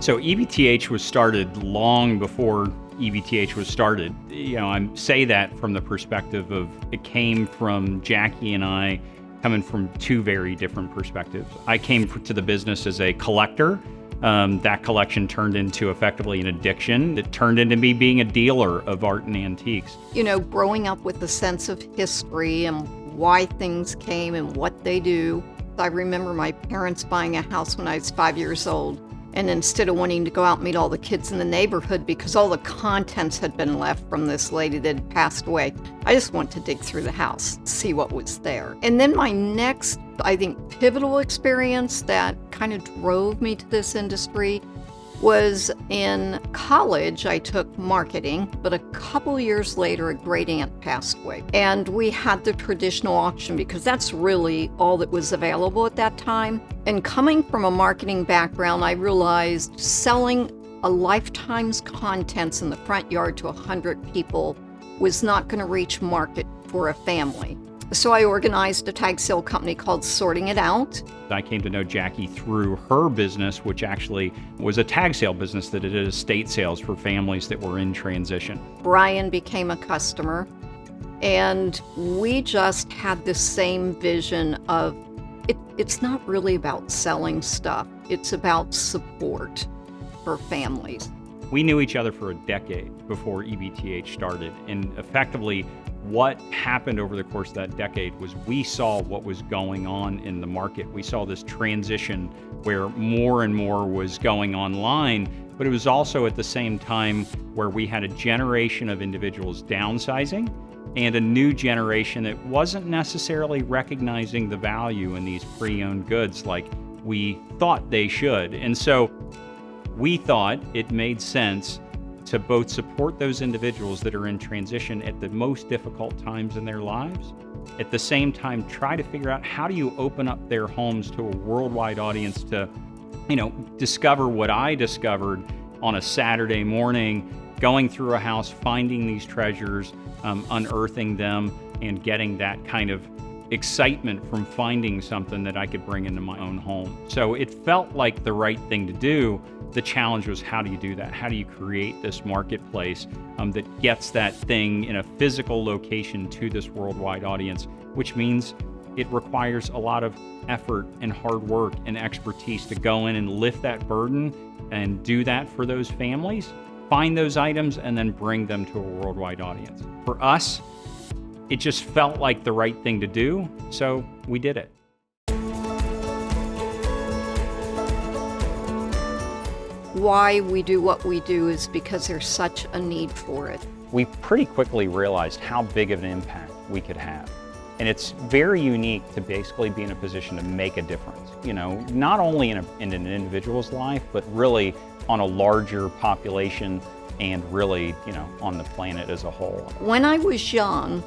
So EBTH was started long before EBTH was started. I say that from the perspective of it came from Jackie and I coming from two very different perspectives. I came to the business as a collector. That collection turned into effectively an addiction. It turned into me being a dealer of art and antiques. Growing up with a sense of history and why things came and what they do. I remember my parents buying a house when I was 5 years old. And instead of wanting to go out and meet all the kids in the neighborhood because all the contents had been left from this lady that had passed away, I just wanted to dig through the house, see what was there. And then my next, I think, pivotal experience that kind of drove me to this industry was in college. I took marketing, but a couple years later, a great aunt passed away. And we had the traditional auction because that's really all that was available at that time. And coming from a marketing background, I realized selling a lifetime's contents in the front yard to 100 people was not going to reach market for a family. So I organized a tag sale company called Sorting It Out. I came to know Jackie through her business, which actually was a tag sale business that did estate sales for families that were in transition. Brian became a customer, and we just had the same vision of it's not really about selling stuff. It's about support for families. We knew each other for a decade before EBTH started, and effectively what happened over the course of that decade was we saw what was going on in the market. We saw this transition where more and more was going online, but it was also at the same time where we had a generation of individuals downsizing and a new generation that wasn't necessarily recognizing the value in these pre-owned goods like we thought they should. And so we thought it made sense to both support those individuals that are in transition at the most difficult times in their lives, at the same time try to figure out how do you open up their homes to a worldwide audience to, discover what I discovered on a Saturday morning, going through a house, finding these treasures, unearthing them, and getting that kind of excitement from finding something that I could bring into my own home. So it felt like the right thing to do. The challenge was, how do you do that? How do you create this marketplace that gets that thing in a physical location to this worldwide audience, which means it requires a lot of effort and hard work and expertise to go in and lift that burden and do that for those families, find those items, and then bring them to a worldwide audience. For us, it just felt like the right thing to do, so we did it. Why we do what we do is because there's such a need for it. We pretty quickly realized how big of an impact we could have. And it's very unique to basically be in a position to make a difference, not only in an individual's life, but really on a larger population and really, on the planet as a whole. When I was young,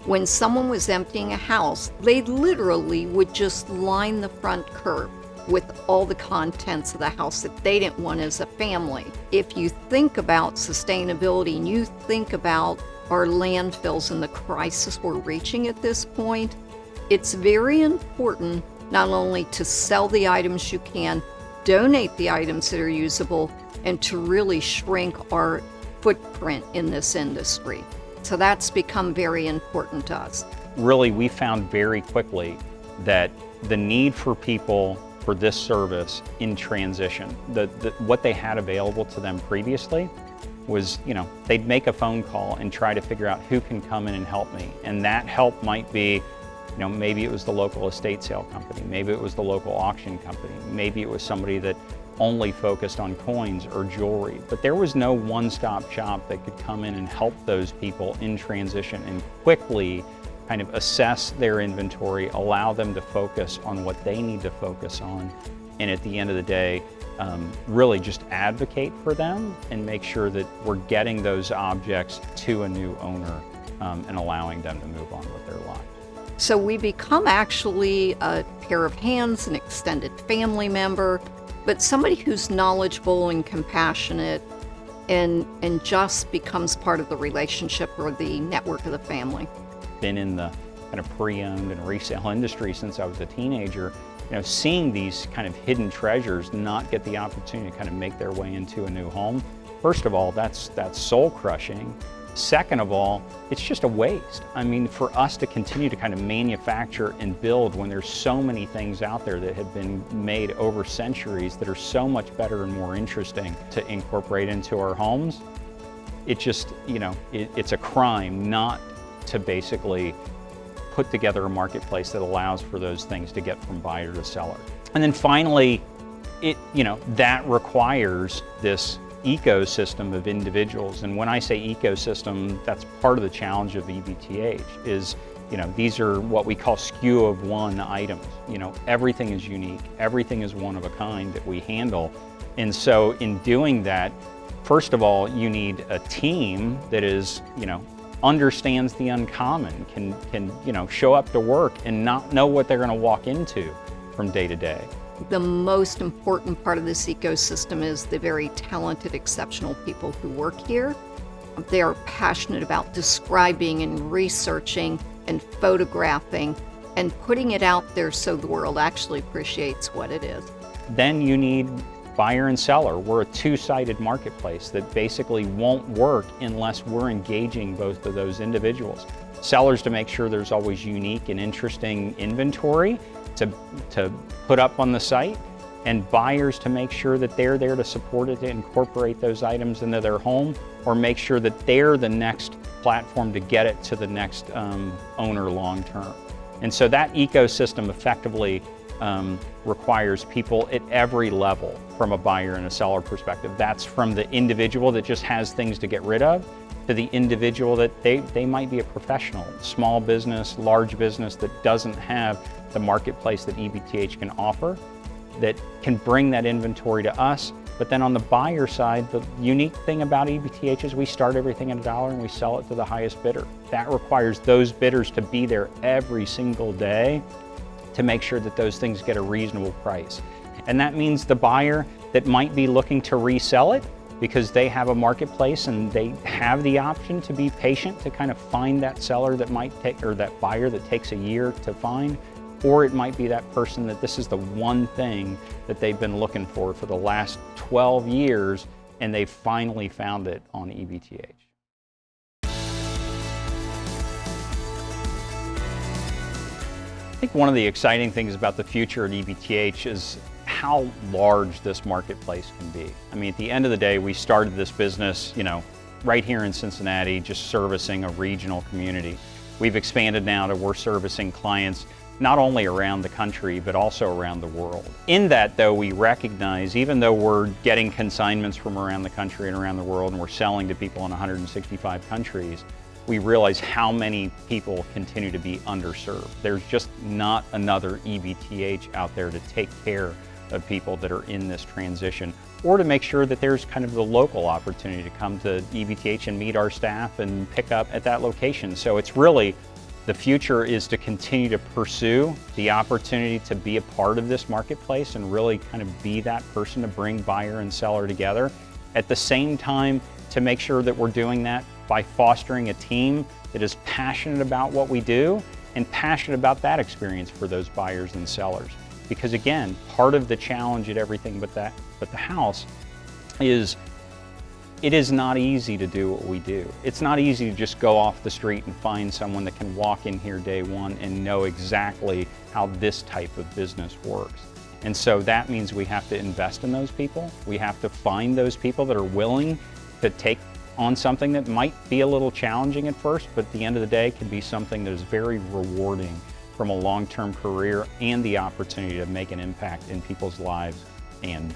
when someone was emptying a house, they literally would just line the front curb with all the contents of the house that they didn't want as a family. If you think about sustainability and you think about our landfills and the crisis we're reaching at this point, it's very important not only to sell the items you can, donate the items that are usable, and to really shrink our footprint in this industry. So that's become very important to us. Really, we found very quickly that the need for people for this service in transition, what they had available to them previously was, they'd make a phone call and try to figure out who can come in and help me. And that help might be, maybe it was the local estate sale company, maybe it was the local auction company, maybe it was somebody that only focused on coins or jewelry. But there was no one-stop shop that could come in and help those people in transition and quickly kind of assess their inventory, allow them to focus on what they need to focus on, and at the end of the day, really just advocate for them and make sure that we're getting those objects to a new owner and allowing them to move on with their lives. So we become actually a pair of hands, an extended family member, but somebody who's knowledgeable and compassionate and just becomes part of the relationship or the network of the family. Been in the kind of pre-owned and resale industry since I was a teenager, seeing these kind of hidden treasures not get the opportunity to kind of make their way into a new home, first of all, that's soul crushing. Second of all, it's just a waste. I mean, for us to continue to kind of manufacture and build when there's so many things out there that have been made over centuries that are so much better and more interesting to incorporate into our homes, it just, it's a crime not to basically put together a marketplace that allows for those things to get from buyer to seller. And then finally, that requires this ecosystem of individuals. And when I say ecosystem, that's part of the challenge of EBTH is, these are what we call SKU of one items. Everything is unique, everything is one of a kind that we handle. And so in doing that, first of all, you need a team that is, understands the uncommon, can show up to work and not know what they're going to walk into from day to day. The most important part of this ecosystem is the very talented, exceptional people who work here. They are passionate about describing and researching and photographing and putting it out there so the world actually appreciates what it is. Then you need buyer and seller. We're a two-sided marketplace that basically won't work unless we're engaging both of those individuals. Sellers to make sure there's always unique and interesting inventory to put up on the site, and buyers to make sure that they're there to support it, to incorporate those items into their home, or make sure that they're the next platform to get it to the next owner long term. And so that ecosystem effectively requires people at every level from a buyer and a seller perspective. That's from the individual that just has things to get rid of, to the individual that they might be a professional, small business, large business that doesn't have the marketplace that EBTH can offer, that can bring that inventory to us. But then on the buyer side, the unique thing about EBTH is we start everything at $1 and we sell it to the highest bidder. That requires those bidders to be there every single day to make sure that those things get a reasonable price. And that means the buyer that might be looking to resell it because they have a marketplace and they have the option to be patient to kind of find that seller that might take, or that buyer that takes a year to find, or it might be that person that this is the one thing that they've been looking for the last 12 years and they finally found it on EBTH. I think one of the exciting things about the future at EBTH is how large this marketplace can be. I mean, at the end of the day, we started this business, right here in Cincinnati, just servicing a regional community. We've expanded now to we're servicing clients not only around the country, but also around the world. In that, though, we recognize, even though we're getting consignments from around the country and around the world, and we're selling to people in 165 countries, we realize how many people continue to be underserved. There's just not another EBTH out there to take care of people that are in this transition, or to make sure that there's kind of the local opportunity to come to EBTH and meet our staff and pick up at that location. So it's really, the future is to continue to pursue the opportunity to be a part of this marketplace and really kind of be that person to bring buyer and seller together. At the same time, to make sure that we're doing that by fostering a team that is passionate about what we do and passionate about that experience for those buyers and sellers. Because again, part of the challenge at everything but the house is it is not easy to do what we do. It's not easy to just go off the street and find someone that can walk in here day one and know exactly how this type of business works. And so that means we have to invest in those people. We have to find those people that are willing to take on something that might be a little challenging at first, but at the end of the day can be something that is very rewarding from a long-term career and the opportunity to make an impact in people's lives and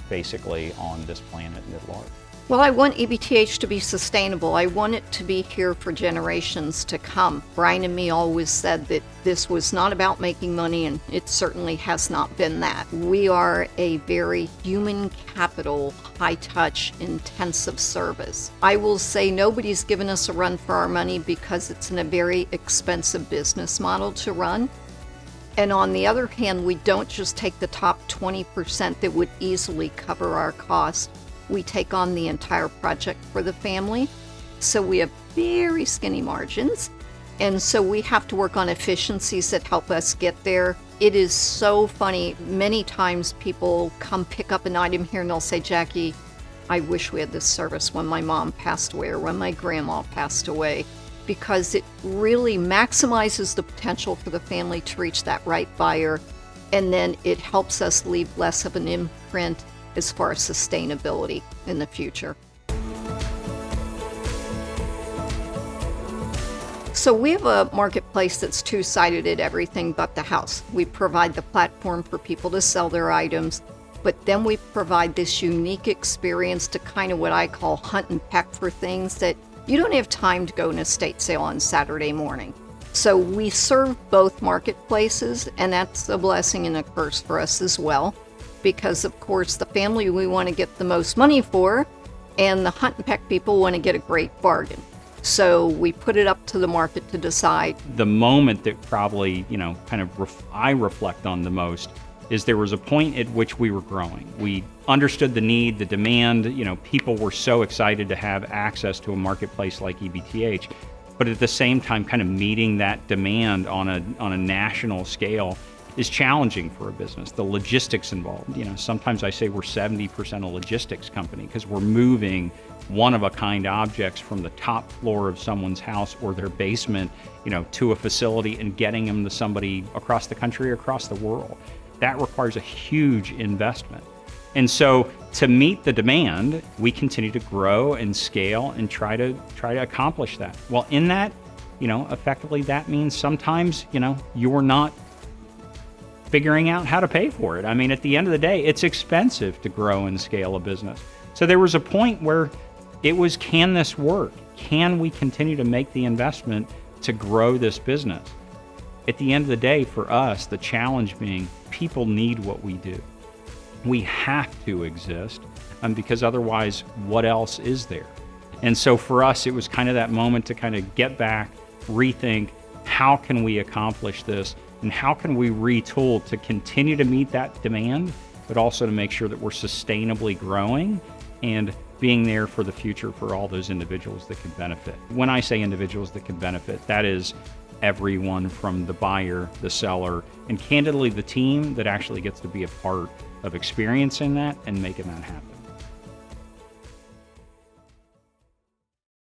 basically on this planet at large. Well, I want EBTH to be sustainable. I want it to be here for generations to come. Brian and me always said that this was not about making money, and it certainly has not been that. We are a very human capital, high-touch, intensive service. I will say nobody's given us a run for our money because it's in a very expensive business model to run. And on the other hand, we don't just take the top 20% that would easily cover our costs. We take on the entire project for the family. So we have very skinny margins. And so we have to work on efficiencies that help us get there. It is so funny. Many times people come pick up an item here and they'll say, Jackie, I wish we had this service when my mom passed away or when my grandma passed away, because it really maximizes the potential for the family to reach that right buyer. And then it helps us leave less of an imprint as far as sustainability in the future. So we have a marketplace that's two-sided at everything but the house. We provide the platform for people to sell their items, but then we provide this unique experience to kind of what I call hunt and peck for things that you don't have time to go to an estate sale on Saturday morning. So we serve both marketplaces, and that's a blessing and a curse for us as well, because of course the family we want to get the most money for, and the hunt and peck people want to get a great bargain. So we put it up to the market to decide. The moment that probably, I reflect on the most is there was a point at which we were growing. We understood the need, the demand, people were so excited to have access to a marketplace like EBTH, but at the same time, kind of meeting that demand on a national scale is challenging for a business. The logistics involved, sometimes I say we're 70% a logistics company because we're moving one-of-a-kind objects from the top floor of someone's house or their basement, to a facility and getting them to somebody across the country or across the world. That requires a huge investment. And so to meet the demand, we continue to grow and scale and try to accomplish that. Well, in that, effectively that means sometimes, you're not figuring out how to pay for it. I mean, at the end of the day, it's expensive to grow and scale a business. So there was a point where it was, can this work? Can we continue to make the investment to grow this business? At the end of the day, for us, the challenge being people need what we do. We have to exist because otherwise, what else is there? And so for us, it was kind of that moment to kind of get back, rethink, how can we accomplish this? And how can we retool to continue to meet that demand, but also to make sure that we're sustainably growing and being there for the future for all those individuals that can benefit. When I say individuals that can benefit, that is everyone from the buyer, the seller, and candidly the team that actually gets to be a part of experiencing that and making that happen.